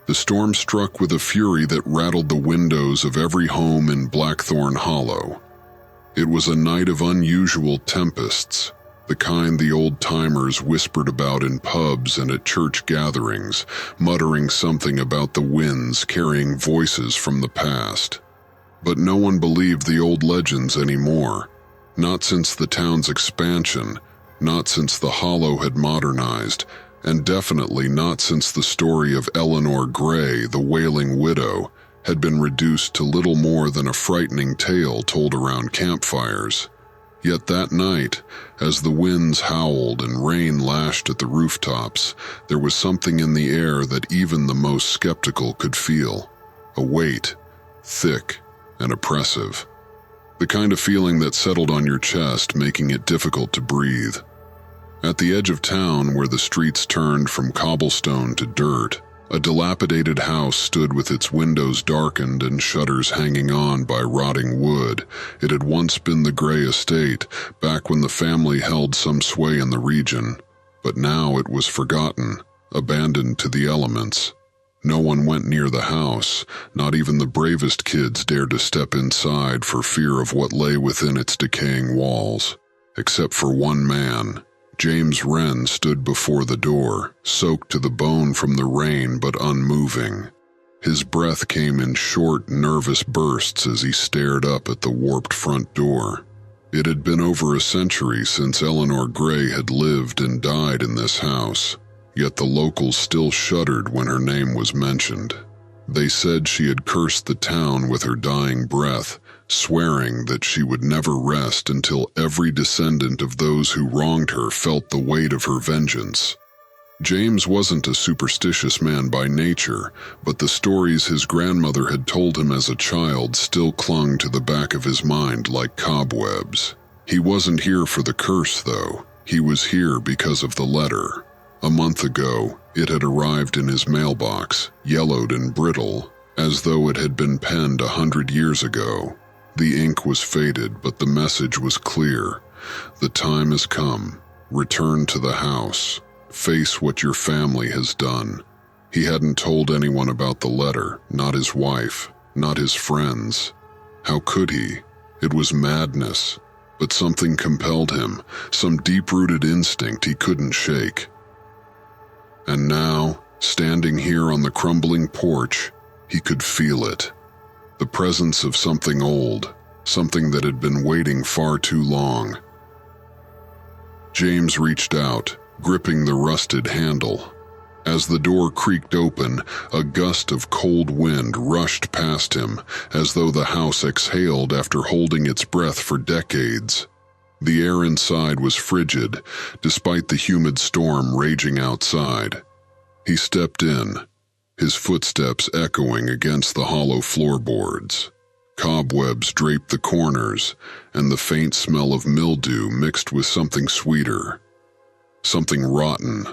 The storm struck with a fury that rattled the windows of every home in Blackthorn Hollow. It was a night of unusual tempests, the kind the old-timers whispered about in pubs and at church gatherings, muttering something about the winds carrying voices from the past. But no one believed the old legends anymore, not since the town's expansion, not since the Hollow had modernized, and definitely not since the story of Eleanor Gray, the Wailing Widow, had been reduced to little more than a frightening tale told around campfires. Yet that night, as the winds howled and rain lashed at the rooftops, there was something in the air that even the most skeptical could feel. A weight, thick and oppressive. The kind of feeling that settled on your chest, making it difficult to breathe. At the edge of town, where the streets turned from cobblestone to dirt, a dilapidated house stood with its windows darkened and shutters hanging on by rotting wood. It had once been the Gray estate, back when the family held some sway in the region, but now it was forgotten, abandoned to the elements. No one went near the house, not even the bravest kids dared to step inside for fear of what lay within its decaying walls. Except for one man. James Wren stood before the door, soaked to the bone from the rain but unmoving. His breath came in short, nervous bursts as he stared up at the warped front door. It had been over a century since Eleanor Gray had lived and died in this house, yet the locals still shuddered when her name was mentioned. They said she had cursed the town with her dying breath, swearing that she would never rest until every descendant of those who wronged her felt the weight of her vengeance. James wasn't a superstitious man by nature, but the stories his grandmother had told him as a child still clung to the back of his mind like cobwebs. He wasn't here for the curse, though. He was here because of the letter. A month ago, it had arrived in his mailbox, yellowed and brittle, as though it had been penned 100 years ago. The ink was faded, but the message was clear. The time has come. Return to the house. Face what your family has done. He hadn't told anyone about the letter, not his wife, not his friends. How could he? It was madness. But something compelled him, some deep-rooted instinct he couldn't shake. And now, standing here on the crumbling porch, he could feel it. The presence of something old, something that had been waiting far too long. James reached out, gripping the rusted handle. As the door creaked open, a gust of cold wind rushed past him, as though the house exhaled after holding its breath for decades. The air inside was frigid, despite the humid storm raging outside. He stepped in, his footsteps echoing against the hollow floorboards. Cobwebs draped the corners, and the faint smell of mildew mixed with something sweeter. Something rotten.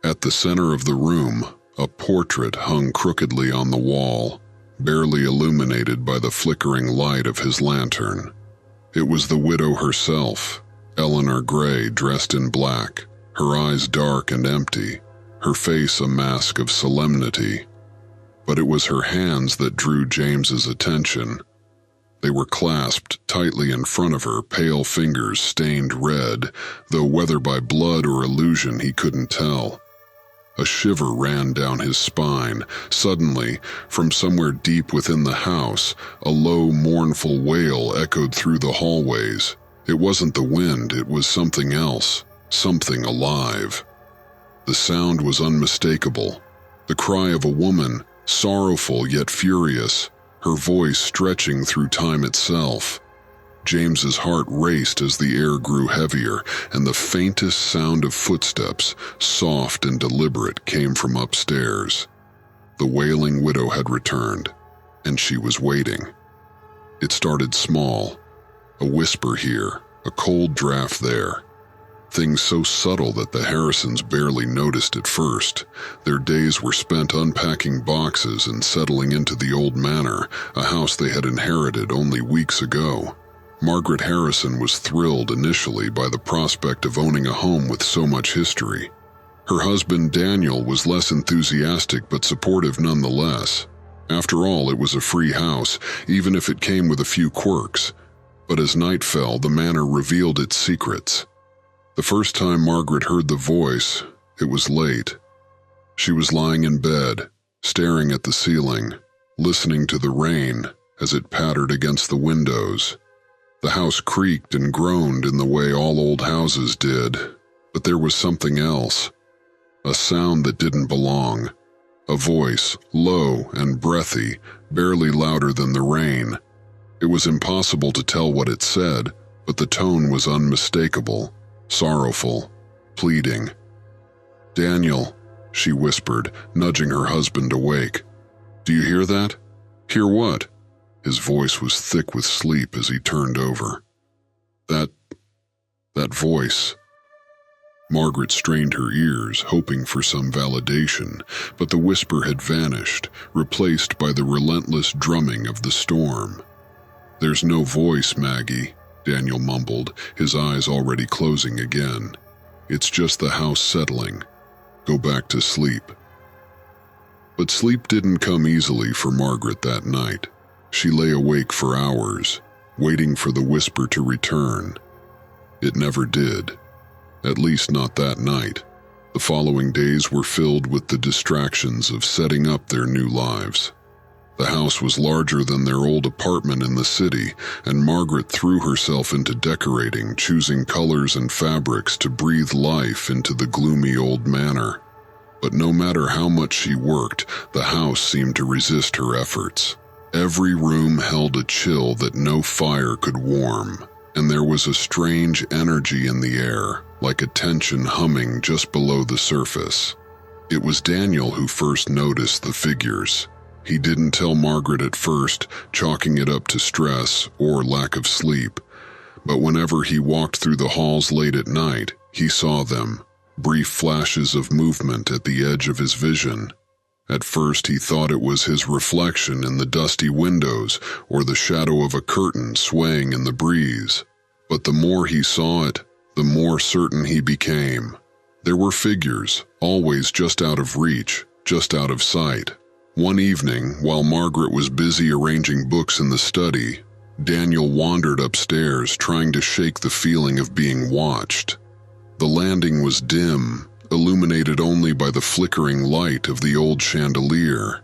At the center of the room, a portrait hung crookedly on the wall, barely illuminated by the flickering light of his lantern. It was the widow herself, Eleanor Gray, dressed in black, her eyes dark and empty, her face a mask of solemnity. But it was her hands that drew James's attention. They were clasped tightly in front of her, pale fingers stained red, though whether by blood or illusion he couldn't tell. A shiver ran down his spine. Suddenly, from somewhere deep within the house, a low, mournful wail echoed through the hallways. It wasn't the wind, it was something else, something alive. The sound was unmistakable, the cry of a woman, sorrowful yet furious, her voice stretching through time itself. James's heart raced as the air grew heavier, and the faintest sound of footsteps, soft and deliberate, came from upstairs. The Wailing Widow had returned, and she was waiting. It started small, a whisper here, a cold draft there. Things so subtle that the Harrisons barely noticed at first. Their days were spent unpacking boxes and settling into the old manor, a house they had inherited only weeks ago. Margaret Harrison was thrilled initially by the prospect of owning a home with so much history. Her husband Daniel was less enthusiastic but supportive nonetheless. After all, it was a free house, even if it came with a few quirks. But as night fell, the manor revealed its secrets. The first time Margaret heard the voice, it was late. She was lying in bed, staring at the ceiling, listening to the rain as it pattered against the windows. The house creaked and groaned in the way all old houses did, but there was something else. A sound that didn't belong. A voice, low and breathy, barely louder than the rain. It was impossible to tell what it said, but the tone was unmistakable, sorrowful, pleading. "Daniel," she whispered, nudging her husband awake. "Do you hear that?" "Hear what?" His voice was thick with sleep as he turned over. That voice. Margaret strained her ears, hoping for some validation, but the whisper had vanished, replaced by the relentless drumming of the storm. "There's no voice, Maggie," Daniel mumbled, his eyes already closing again. "It's just the house settling. Go back to sleep." But sleep didn't come easily for Margaret that night. She lay awake for hours, waiting for the whisper to return. It never did. At least not that night. The following days were filled with the distractions of setting up their new lives. The house was larger than their old apartment in the city, and Margaret threw herself into decorating, choosing colors and fabrics to breathe life into the gloomy old manor. But no matter how much she worked, the house seemed to resist her efforts. Every room held a chill that no fire could warm, and there was a strange energy in the air, like a tension humming just below the surface. It was Daniel who first noticed the figures. He didn't tell Margaret at first, chalking it up to stress or lack of sleep. But whenever he walked through the halls late at night, he saw them, brief flashes of movement at the edge of his vision. At first he thought it was his reflection in the dusty windows or the shadow of a curtain swaying in the breeze. But the more he saw it, the more certain he became. There were figures, always just out of reach, just out of sight. One evening, while Margaret was busy arranging books in the study, Daniel wandered upstairs trying to shake the feeling of being watched. The landing was dim, illuminated only by the flickering light of the old chandelier.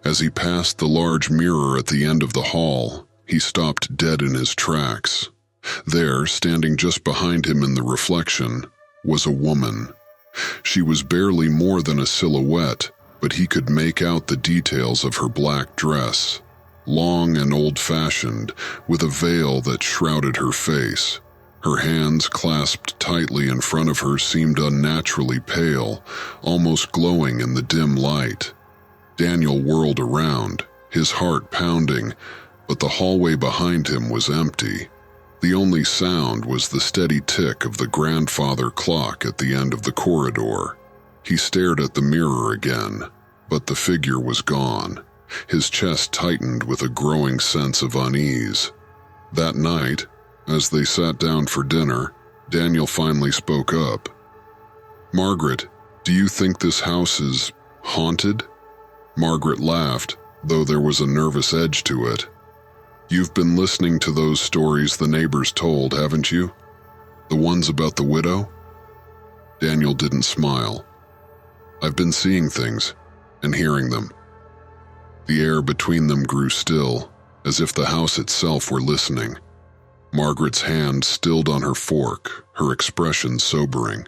As he passed the large mirror at the end of the hall, he stopped dead in his tracks. There, standing just behind him in the reflection, was a woman. She was barely more than a silhouette, but he could make out the details of her black dress, long and old-fashioned, with a veil that shrouded her face. Her hands clasped tightly in front of her seemed unnaturally pale, almost glowing in the dim light. Daniel whirled around, his heart pounding, but the hallway behind him was empty. The only sound was the steady tick of the grandfather clock at the end of the corridor. He stared at the mirror again, but the figure was gone. His chest tightened with a growing sense of unease. That night, as they sat down for dinner, Daniel finally spoke up. "Margaret, do you think this house is haunted?" Margaret laughed, though there was a nervous edge to it. "You've been listening to those stories the neighbors told, haven't you? The ones about the widow?" Daniel didn't smile. "I've been seeing things, and hearing them." The air between them grew still, as if the house itself were listening. Margaret's hand stilled on her fork, her expression sobering.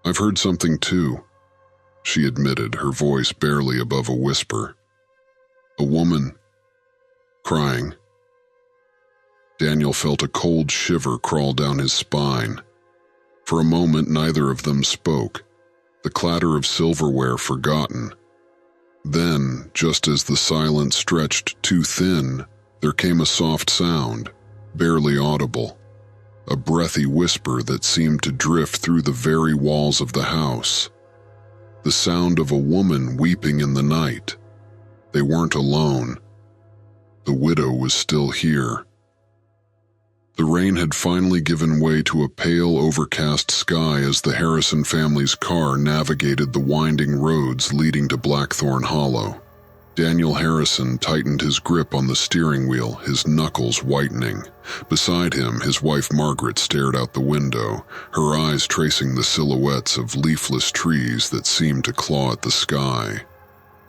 "I've heard something too," she admitted, her voice barely above a whisper. "A woman, crying." Daniel felt a cold shiver crawl down his spine. For a moment neither of them spoke, the clatter of silverware forgotten. Then, just as the silence stretched too thin, there came a soft sound, barely audible, a breathy whisper that seemed to drift through the very walls of the house. The sound of a woman weeping in the night. They weren't alone. The widow was still here. The rain had finally given way to a pale, overcast sky as the Harrison family's car navigated the winding roads leading to Blackthorn Hollow. Daniel Harrison tightened his grip on the steering wheel, his knuckles whitening. Beside him, his wife Margaret stared out the window, her eyes tracing the silhouettes of leafless trees that seemed to claw at the sky.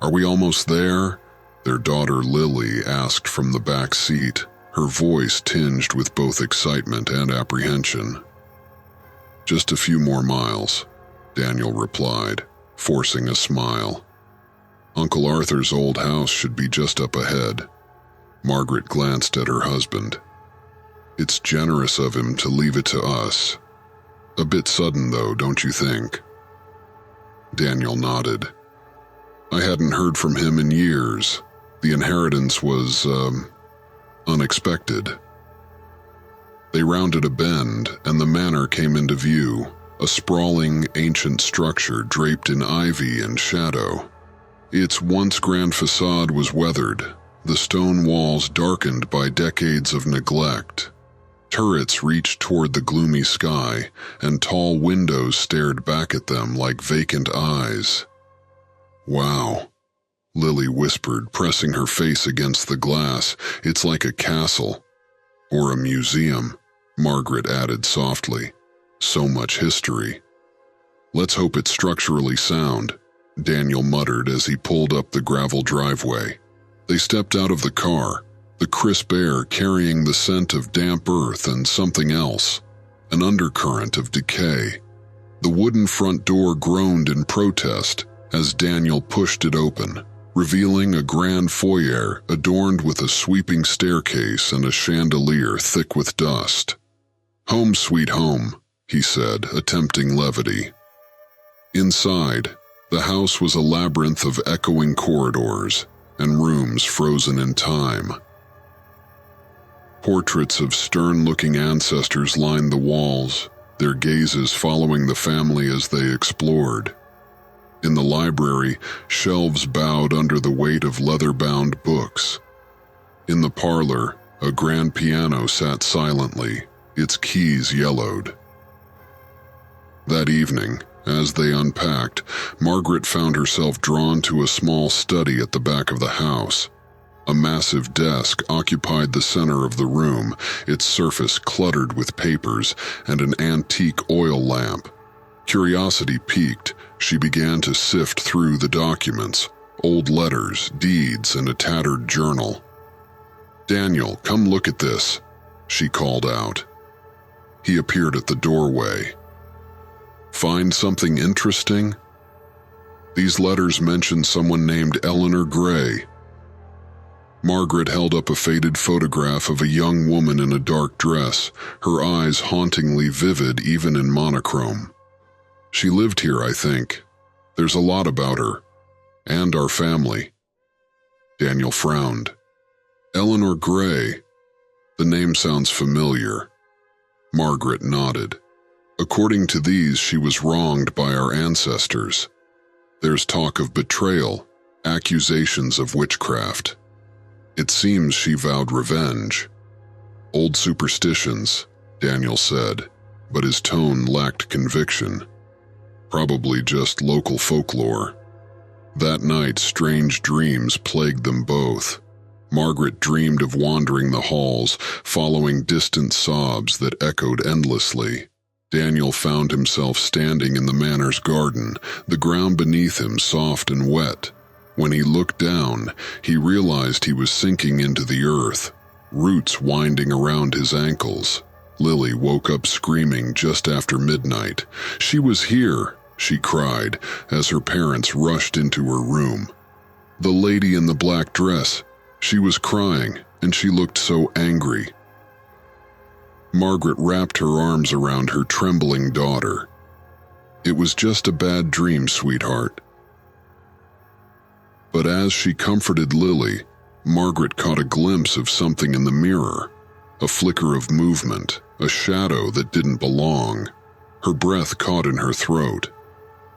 "Are we almost there?" their daughter Lily asked from the back seat, her voice tinged with both excitement and apprehension. "Just a few more miles," Daniel replied, forcing a smile. "Uncle Arthur's old house should be just up ahead." Margaret glanced at her husband. "It's generous of him to leave it to us. A bit sudden, though, don't you think?" Daniel nodded. "I hadn't heard from him in years. The inheritance was, unexpected." They rounded a bend, and the manor came into view, a sprawling, ancient structure draped in ivy and shadow. Its once grand facade was weathered, the stone walls darkened by decades of neglect. Turrets reached toward the gloomy sky, and tall windows stared back at them like vacant eyes. "Wow," Lily whispered, pressing her face against the glass. "It's like a castle." "Or a museum," Margaret added softly. "So much history." "Let's hope it's structurally sound," Daniel muttered as he pulled up the gravel driveway. They stepped out of the car, the crisp air carrying the scent of damp earth and something else, an undercurrent of decay. The wooden front door groaned in protest as Daniel pushed it open, revealing a grand foyer adorned with a sweeping staircase and a chandelier thick with dust. "Home sweet home," he said, attempting levity. Inside, the house was a labyrinth of echoing corridors and rooms frozen in time. Portraits of stern-looking ancestors lined the walls, their gazes following the family as they explored. In the library, shelves bowed under the weight of leather-bound books. In the parlor, a grand piano sat silently, its keys yellowed. That evening, as they unpacked, Margaret found herself drawn to a small study at the back of the house. A massive desk occupied the center of the room, its surface cluttered with papers and an antique oil lamp. Curiosity piqued, she began to sift through the documents, old letters, deeds, and a tattered journal. "Daniel, come look at this," she called out. He appeared at the doorway. "Find something interesting?" "These letters mention someone named Eleanor Gray." Margaret held up a faded photograph of a young woman in a dark dress, her eyes hauntingly vivid even in monochrome. "She lived here, I think. There's a lot about her. And our family." Daniel frowned. "Eleanor Gray. The name sounds familiar." Margaret nodded. "According to these, she was wronged by our ancestors. There's talk of betrayal, accusations of witchcraft. It seems she vowed revenge." "Old superstitions," Daniel said, but his tone lacked conviction. "Probably just local folklore." That night, strange dreams plagued them both. Margaret dreamed of wandering the halls, following distant sobs that echoed endlessly. Daniel found himself standing in the manor's garden, the ground beneath him soft and wet. When he looked down, he realized he was sinking into the earth, roots winding around his ankles. Lily woke up screaming just after midnight. "She was here," she cried, as her parents rushed into her room. "The lady in the black dress. She was crying, and she looked so angry." Margaret wrapped her arms around her trembling daughter. "It was just a bad dream, sweetheart." But as she comforted Lily, Margaret caught a glimpse of something in the mirror, a flicker of movement, a shadow that didn't belong. Her breath caught in her throat.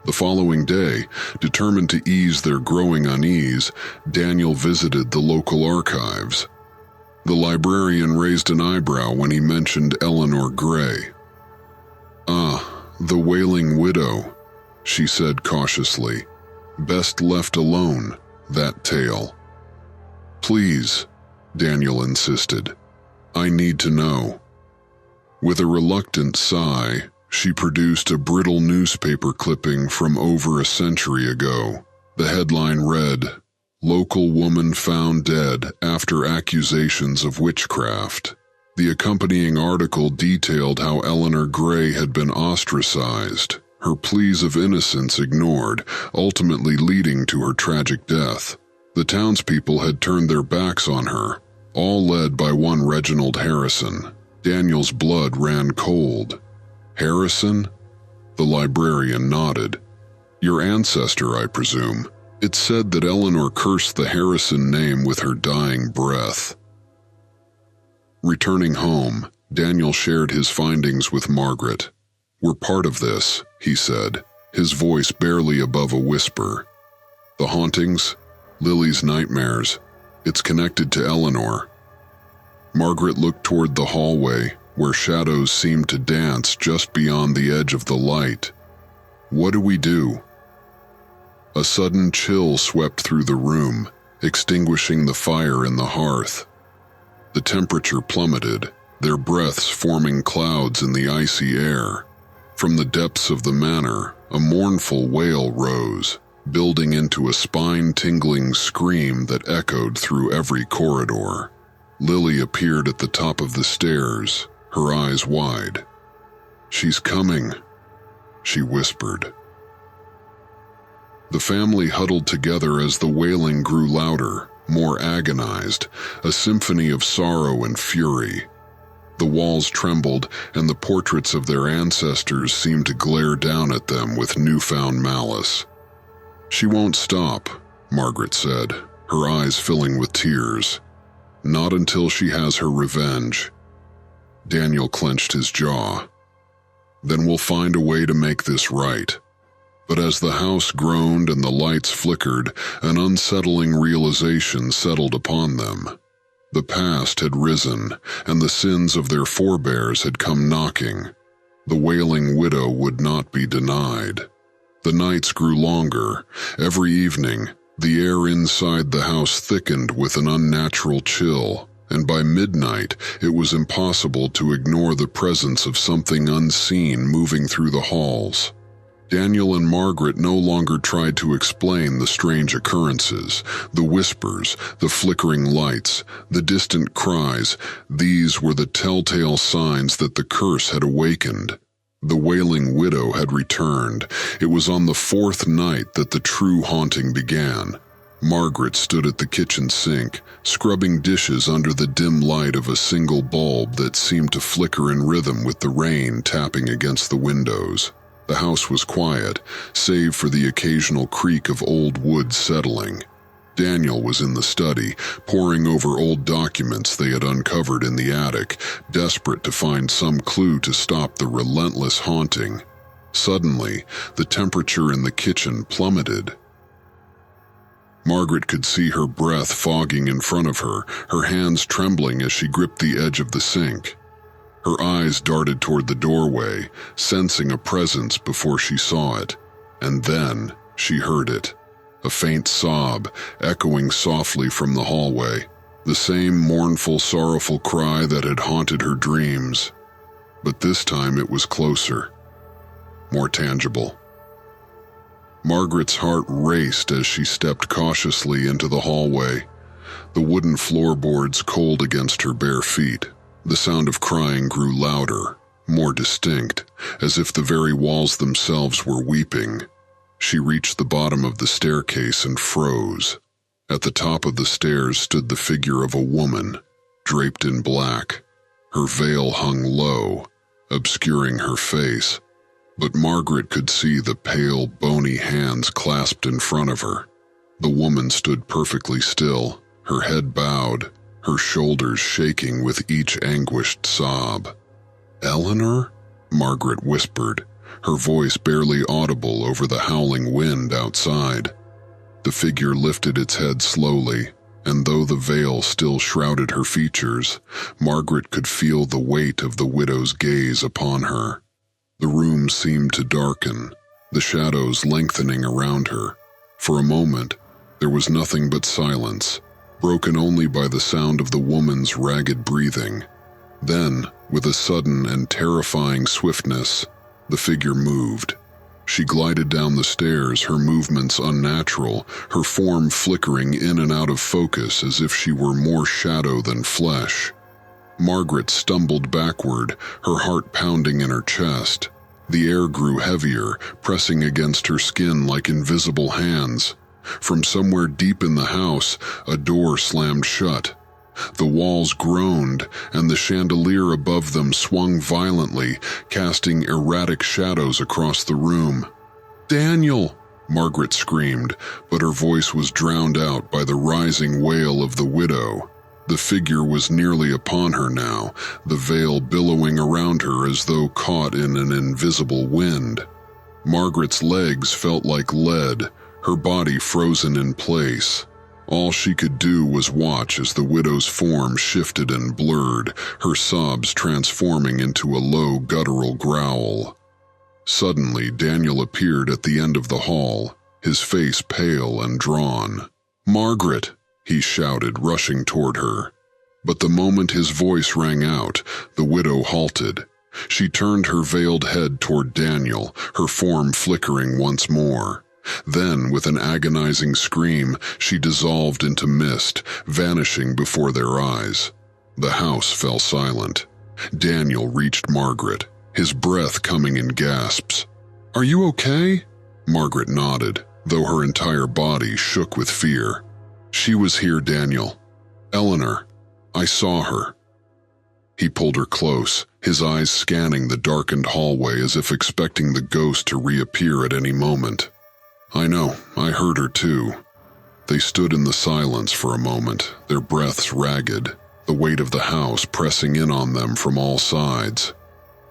The following day, determined to ease their growing unease, Daniel visited the local archives. The librarian raised an eyebrow when he mentioned Eleanor Gray. "Ah, the Wailing Widow," she said cautiously. "Best left alone, that tale." "Please," Daniel insisted. "I need to know." With a reluctant sigh, she produced a brittle newspaper clipping from over a century ago. The headline read, "Local woman found dead after accusations of witchcraft." The accompanying article detailed how Eleanor Gray had been ostracized, her pleas of innocence ignored, ultimately leading to her tragic death. The townspeople had turned their backs on her, all led by one Reginald Harrison. Daniel's blood ran cold. "Harrison?" The librarian nodded. "Your ancestor, I presume." It said that Eleanor cursed the Harrison name with her dying breath. Returning home, Daniel shared his findings with Margaret. "We're part of this," he said, his voice barely above a whisper. "The hauntings, Lily's nightmares, it's connected to Eleanor." Margaret looked toward the hallway, where shadows seemed to dance just beyond the edge of the light. "What do we do?" A sudden chill swept through the room, extinguishing the fire in the hearth. The temperature plummeted, their breaths forming clouds in the icy air. From the depths of the manor, a mournful wail rose, building into a spine-tingling scream that echoed through every corridor. Lily appeared at the top of the stairs, her eyes wide. "She's coming," she whispered. The family huddled together as the wailing grew louder, more agonized, a symphony of sorrow and fury. The walls trembled, and the portraits of their ancestors seemed to glare down at them with newfound malice. "She won't stop," Margaret said, her eyes filling with tears. "Not until she has her revenge." Daniel clenched his jaw. "Then we'll find a way to make this right." But as the house groaned and the lights flickered, an unsettling realization settled upon them. The past had risen, and the sins of their forebears had come knocking. The Wailing Widow would not be denied. The nights grew longer. Every evening, the air inside the house thickened with an unnatural chill, and by midnight it was impossible to ignore the presence of something unseen moving through the halls. Daniel and Margaret no longer tried to explain the strange occurrences, the whispers, the flickering lights, the distant cries. These were the telltale signs that the curse had awakened. The Wailing Widow had returned. It was on the fourth night that the true haunting began. Margaret stood at the kitchen sink, scrubbing dishes under the dim light of a single bulb that seemed to flicker in rhythm with the rain tapping against the windows. The house was quiet, save for the occasional creak of old wood settling. Daniel was in the study, poring over old documents they had uncovered in the attic, desperate to find some clue to stop the relentless haunting. Suddenly, the temperature in the kitchen plummeted. Margaret could see her breath fogging in front of her, her hands trembling as she gripped the edge of the sink. Her eyes darted toward the doorway, sensing a presence before she saw it. And then she heard it. A faint sob, echoing softly from the hallway. The same mournful, sorrowful cry that had haunted her dreams. But this time it was closer. More tangible. Margaret's heart raced as she stepped cautiously into the hallway. The wooden floorboards cold against her bare feet. The sound of crying grew louder, more distinct, as if the very walls themselves were weeping. She reached the bottom of the staircase and froze. At the top of the stairs stood the figure of a woman, draped in black. Her veil hung low, obscuring her face, but Margaret could see the pale, bony hands clasped in front of her. The woman stood perfectly still, her head bowed, her shoulders shaking with each anguished sob. "Eleanor?" Margaret whispered, her voice barely audible over the howling wind outside. The figure lifted its head slowly, and though the veil still shrouded her features, Margaret could feel the weight of the widow's gaze upon her. The room seemed to darken, the shadows lengthening around her. For a moment, there was nothing but silence, broken only by the sound of the woman's ragged breathing. Then, with a sudden and terrifying swiftness, the figure moved. She glided down the stairs, her movements unnatural, her form flickering in and out of focus as if she were more shadow than flesh. Margaret stumbled backward, her heart pounding in her chest. The air grew heavier, pressing against her skin like invisible hands. From somewhere deep in the house, a door slammed shut. The walls groaned, and the chandelier above them swung violently, casting erratic shadows across the room. "Daniel!" Margaret screamed, but her voice was drowned out by the rising wail of the widow. The figure was nearly upon her now, the veil billowing around her as though caught in an invisible wind. Margaret's legs felt like lead, her body frozen in place. All she could do was watch as the widow's form shifted and blurred, her sobs transforming into a low, guttural growl. Suddenly, Daniel appeared at the end of the hall, his face pale and drawn. "Margaret!" he shouted, rushing toward her. But the moment his voice rang out, the widow halted. She turned her veiled head toward Daniel, her form flickering once more. Then, with an agonizing scream, she dissolved into mist, vanishing before their eyes. The house fell silent. Daniel reached Margaret, his breath coming in gasps. "Are you okay?" Margaret nodded, though her entire body shook with fear. "She was here, Daniel. Eleanor. I saw her." He pulled her close, his eyes scanning the darkened hallway as if expecting the ghost to reappear at any moment. "I know, I heard her too." They stood in the silence for a moment, their breaths ragged, the weight of the house pressing in on them from all sides.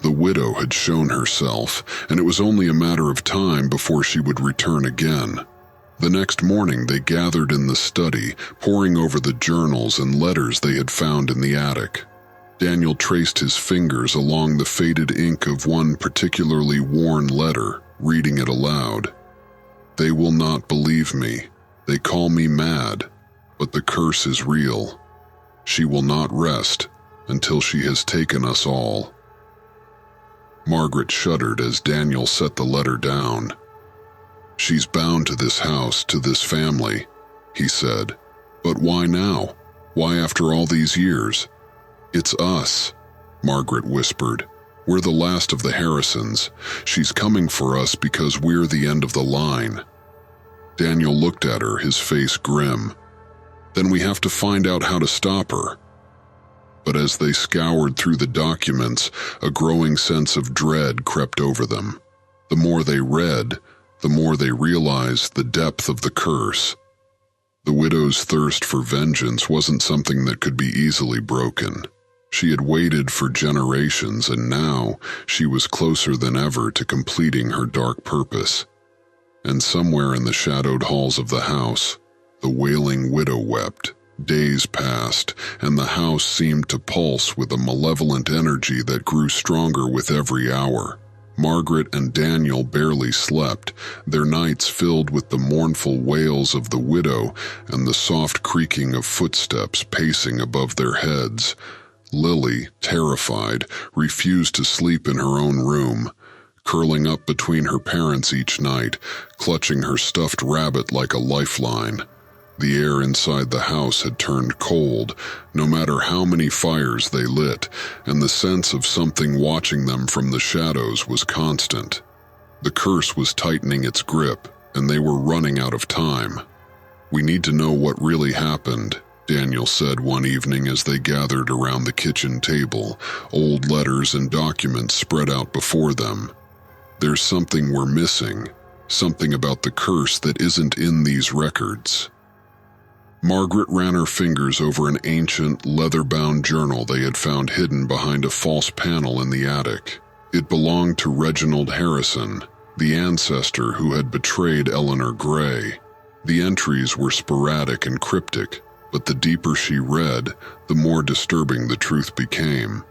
The widow had shown herself, and it was only a matter of time before she would return again. The next morning they gathered in the study, poring over the journals and letters they had found in the attic. Daniel traced his fingers along the faded ink of one particularly worn letter, reading it aloud. "They will not believe me. They call me mad, but the curse is real. She will not rest until she has taken us all." Margaret shuddered as Daniel set the letter down. "She's bound to this house, to this family," he said. "But why now? Why after all these years?" "It's us," Margaret whispered. "We're the last of the Harrisons. She's coming for us because we're the end of the line." Daniel looked at her, his face grim. "Then we have to find out how to stop her." But as they scoured through the documents, a growing sense of dread crept over them. The more they read, the more they realized the depth of the curse. The widow's thirst for vengeance wasn't something that could be easily broken. She had waited for generations, and now she was closer than ever to completing her dark purpose. And somewhere in the shadowed halls of the house, the Wailing Widow wept. Days passed, and the house seemed to pulse with a malevolent energy that grew stronger with every hour. Margaret and Daniel barely slept, their nights filled with the mournful wails of the widow and the soft creaking of footsteps pacing above their heads. Lily, terrified, refused to sleep in her own room, curling up between her parents each night, clutching her stuffed rabbit like a lifeline. The air inside the house had turned cold, no matter how many fires they lit, and the sense of something watching them from the shadows was constant. The curse was tightening its grip, and they were running out of time. "We need to know what really happened," Daniel said one evening as they gathered around the kitchen table, old letters and documents spread out before them. "There's something we're missing, something about the curse that isn't in these records." Margaret ran her fingers over an ancient, leather-bound journal they had found hidden behind a false panel in the attic. It belonged to Reginald Harrison, the ancestor who had betrayed Eleanor Gray. The entries were sporadic and cryptic, but the deeper she read, the more disturbing the truth became.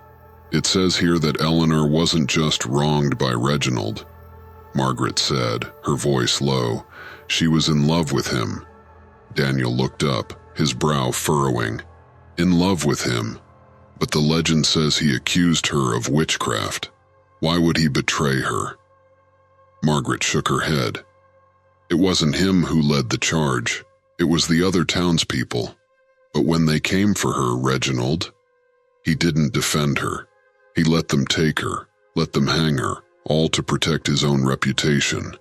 It says here that Eleanor wasn't just wronged by Reginald. Margaret said, her voice low. She was in love with him. Daniel looked up, his brow furrowing. In love with him. But the legend says he accused her of witchcraft. Why would he betray her? Margaret shook her head. It wasn't him who led the charge. It was the other townspeople. But when they came for her, Reginald, he didn't defend her. He let them take her, let them hang her, all to protect his own reputation.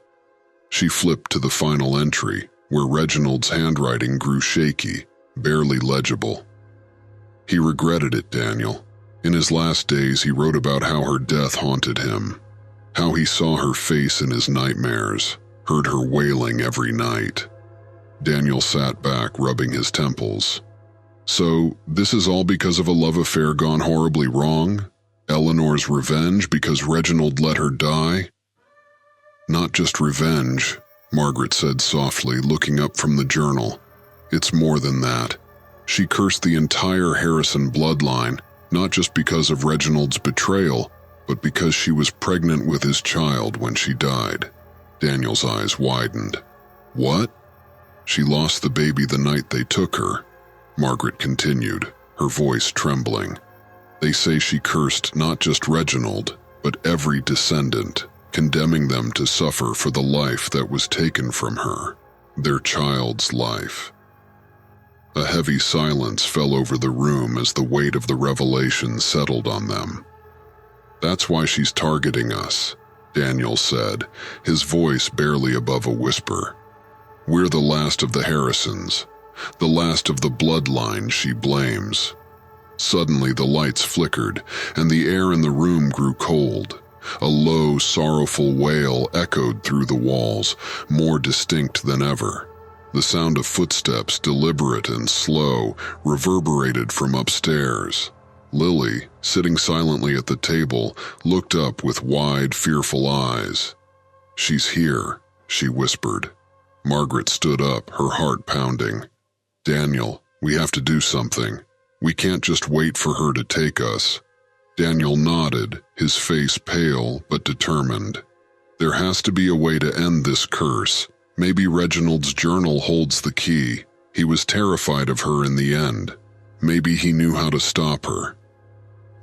She flipped to the final entry, where Reginald's handwriting grew shaky, barely legible. He regretted it, Daniel. In his last days, he wrote about how her death haunted him, how he saw her face in his nightmares, heard her wailing every night. Daniel sat back, rubbing his temples. So, this is all because of a love affair gone horribly wrong? Eleanor's revenge because Reginald let her die? Not just revenge, Margaret said softly, looking up from the journal. It's more than that. She cursed the entire Harrison bloodline, not just because of Reginald's betrayal, but because she was pregnant with his child when she died. Daniel's eyes widened. What? She lost the baby the night they took her, Margaret continued, her voice trembling. They say she cursed not just Reginald, but every descendant, condemning them to suffer for the life that was taken from her, their child's life. A heavy silence fell over the room as the weight of the revelation settled on them. That's why she's targeting us, Daniel said, his voice barely above a whisper. We're the last of the Harrisons, the last of the bloodline she blames. Suddenly the lights flickered, and the air in the room grew cold. A low, sorrowful wail echoed through the walls, more distinct than ever. The sound of footsteps, deliberate and slow, reverberated from upstairs. Lily, sitting silently at the table, looked up with wide, fearful eyes. She's here, she whispered. Margaret stood up, her heart pounding. Daniel, we have to do something. We can't just wait for her to take us. Daniel nodded, his face pale but determined. There has to be a way to end this curse. Maybe Reginald's journal holds the key. He was terrified of her in the end. Maybe he knew how to stop her.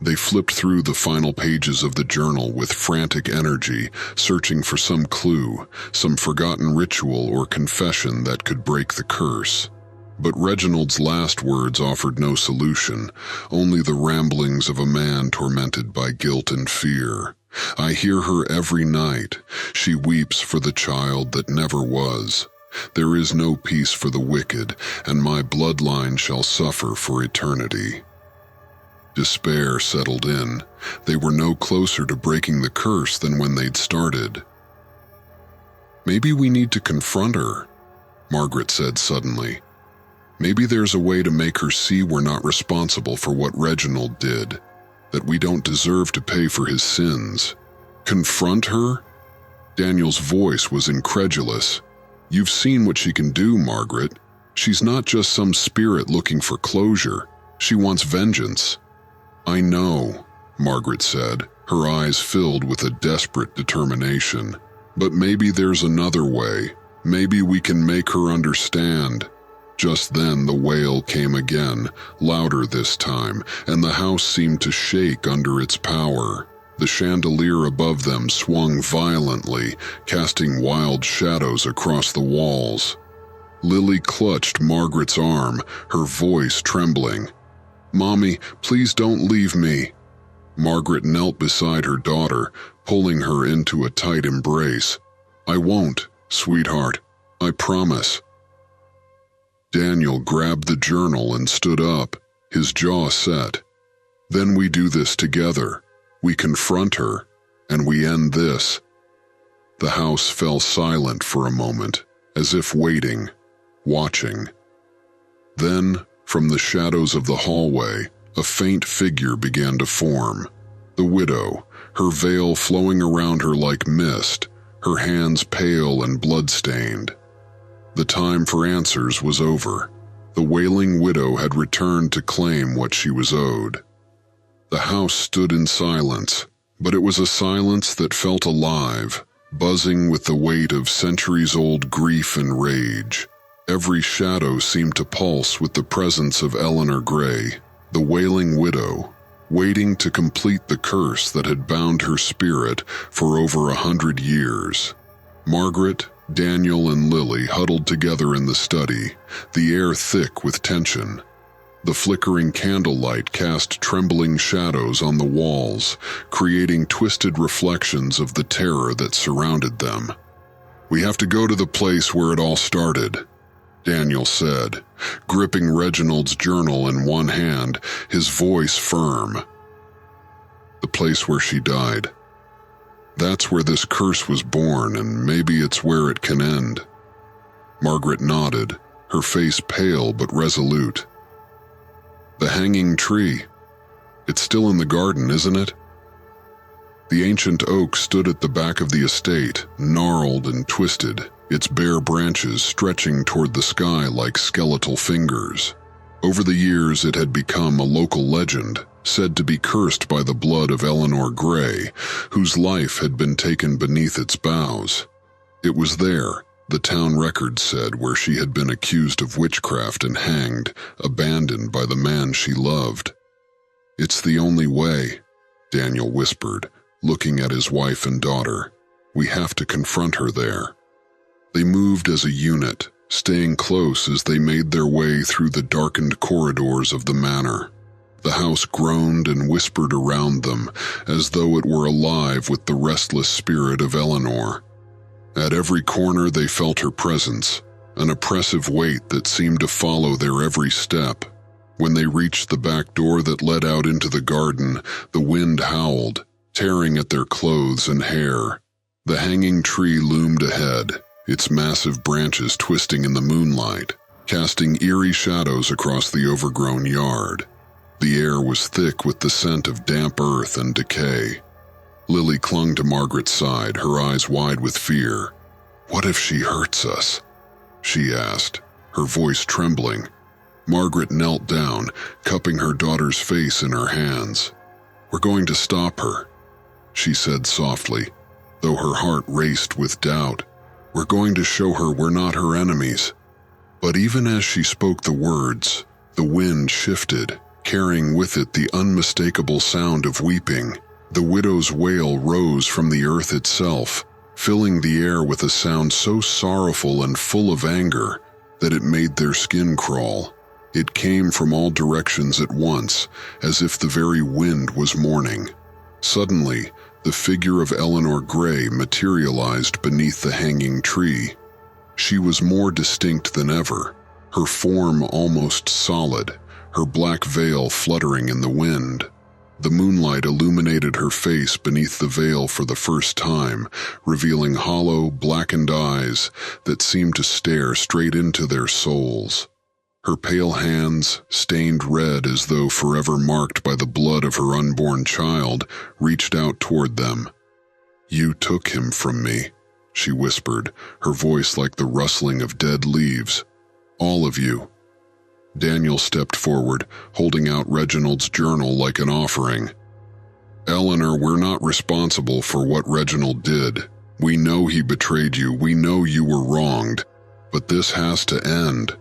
They flipped through the final pages of the journal with frantic energy, searching for some clue, some forgotten ritual or confession that could break the curse. But Reginald's last words offered no solution, only the ramblings of a man tormented by guilt and fear. I hear her every night. She weeps for the child that never was. There is no peace for the wicked, and my bloodline shall suffer for eternity. Despair settled in. They were no closer to breaking the curse than when they'd started. Maybe we need to confront her, Margaret said suddenly. Maybe there's a way to make her see we're not responsible for what Reginald did, that we don't deserve to pay for his sins. Confront her? Daniel's voice was incredulous. You've seen what she can do, Margaret. She's not just some spirit looking for closure. She wants vengeance. I know, Margaret said, her eyes filled with a desperate determination. But maybe there's another way. Maybe we can make her understand. Just then the wail came again, louder this time, and the house seemed to shake under its power. The chandelier above them swung violently, casting wild shadows across the walls. Lily clutched Margaret's arm, her voice trembling. "Mommy, please don't leave me." Margaret knelt beside her daughter, pulling her into a tight embrace. "I won't, sweetheart. I promise." Daniel grabbed the journal and stood up, his jaw set. "Then we do this together. We confront her, and we end this." The house fell silent for a moment, as if waiting, watching. Then, from the shadows of the hallway, a faint figure began to form. The widow, her veil flowing around her like mist, her hands pale and blood-stained. The time for answers was over. The Wailing Widow had returned to claim what she was owed. The house stood in silence, but it was a silence that felt alive, buzzing with the weight of centuries-old grief and rage. Every shadow seemed to pulse with the presence of Eleanor Gray, the Wailing Widow, waiting to complete the curse that had bound her spirit for over 100 years. Margaret, Daniel, and Lily huddled together in the study, the air thick with tension. The flickering candlelight cast trembling shadows on the walls, creating twisted reflections of the terror that surrounded them. "We have to go to the place where it all started," Daniel said, gripping Reginald's journal in one hand, his voice firm. "The place where she died. That's where this curse was born, and maybe it's where it can end." Margaret nodded, her face pale but resolute. "The hanging tree. It's still in the garden, isn't it?" The ancient oak stood at the back of the estate, gnarled and twisted, its bare branches stretching toward the sky like skeletal fingers. Over the years, it had become a local legend, said to be cursed by the blood of Eleanor Gray, whose life had been taken beneath its boughs. It was there, the town record said, where she had been accused of witchcraft and hanged, abandoned by the man she loved. "It's the only way," Daniel whispered, looking at his wife and daughter. "We have to confront her there." They moved as a unit, staying close as they made their way through the darkened corridors of the manor. The house groaned and whispered around them, as though it were alive with the restless spirit of Eleanor. At every corner they felt her presence, an oppressive weight that seemed to follow their every step. When they reached the back door that led out into the garden, the wind howled, tearing at their clothes and hair. The hanging tree loomed ahead, its massive branches twisting in the moonlight, casting eerie shadows across the overgrown yard. The air was thick with the scent of damp earth and decay. Lily clung to Margaret's side, her eyes wide with fear. "What if she hurts us?" she asked, her voice trembling. Margaret knelt down, cupping her daughter's face in her hands. "We're going to stop her," she said softly, though her heart raced with doubt. "We're going to show her we're not her enemies." But even as she spoke the words, the wind shifted, carrying with it the unmistakable sound of weeping. The widow's wail rose from the earth itself, filling the air with a sound so sorrowful and full of anger that it made their skin crawl. It came from all directions at once, as if the very wind was mourning. Suddenly, the figure of Eleanor Gray materialized beneath the hanging tree. She was more distinct than ever, her form almost solid, her black veil fluttering in the wind. The moonlight illuminated her face beneath the veil for the first time, revealing hollow, blackened eyes that seemed to stare straight into their souls. Her pale hands, stained red as though forever marked by the blood of her unborn child, reached out toward them. "You took him from me," she whispered, her voice like the rustling of dead leaves. "All of you." Daniel stepped forward, holding out Reginald's journal like an offering. "Eleanor, we're not responsible for what Reginald did. We know he betrayed you, we know you were wronged, but this has to end."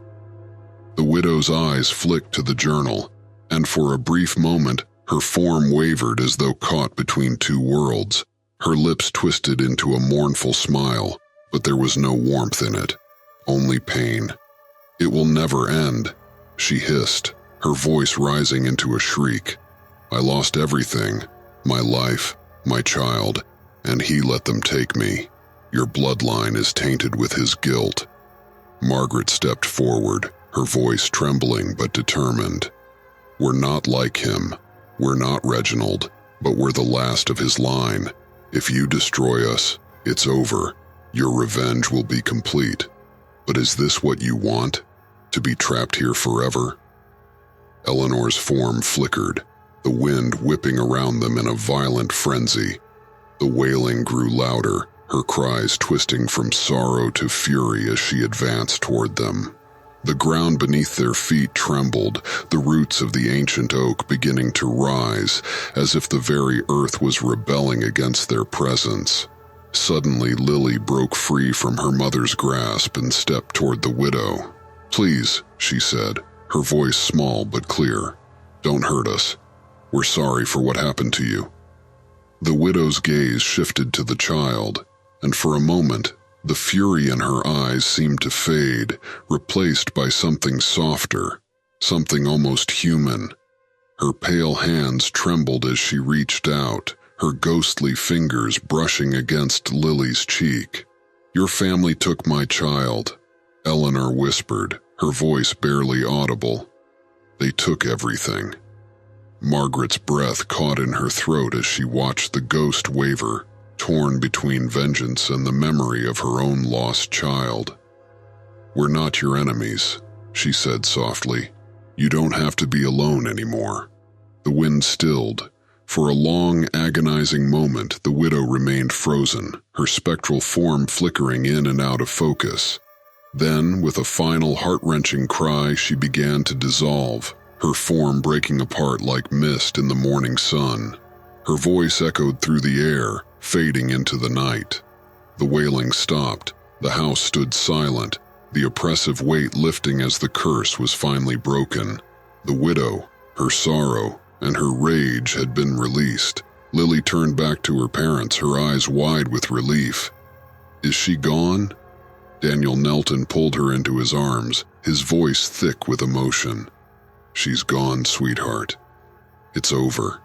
The widow's eyes flicked to the journal, and for a brief moment, her form wavered as though caught between two worlds. Her lips twisted into a mournful smile, but there was no warmth in it, only pain. "It will never end," she hissed, her voice rising into a shriek. "I lost everything, my life, my child, and he let them take me. Your bloodline is tainted with his guilt." Margaret stepped forward, her voice trembling but determined. "We're not like him. We're not Reginald, but we're the last of his line. If you destroy us, it's over. Your revenge will be complete. But is this what you want? To be trapped here forever?" Eleanor's form flickered, the wind whipping around them in a violent frenzy. The wailing grew louder, her cries twisting from sorrow to fury as she advanced toward them. The ground beneath their feet trembled, the roots of the ancient oak beginning to rise, as if the very earth was rebelling against their presence. Suddenly, Lily broke free from her mother's grasp and stepped toward the widow. "Please," she said, her voice small but clear, "don't hurt us. We're sorry for what happened to you." The widow's gaze shifted to the child, and for a moment, the fury in her eyes seemed to fade, replaced by something softer, something almost human. Her pale hands trembled as she reached out, her ghostly fingers brushing against Lily's cheek. "Your family took my child," Eleanor whispered, her voice barely audible. "They took everything." Margaret's breath caught in her throat as she watched the ghost waver, torn between vengeance and the memory of her own lost child. "We're not your enemies," she said softly. "You don't have to be alone anymore." The wind stilled. For a long, agonizing moment, the widow remained frozen, her spectral form flickering in and out of focus. Then, with a final heart-wrenching cry, she began to dissolve, her form breaking apart like mist in the morning sun. Her voice echoed through the air, fading into the night. The wailing stopped. The house stood silent, the oppressive weight lifting as the curse was finally broken. The widow, her sorrow, and her rage had been released. Lily turned back to her parents, her eyes wide with relief. "Is she gone?" Daniel knelt and pulled her into his arms, his voice thick with emotion. "She's gone, sweetheart. It's over."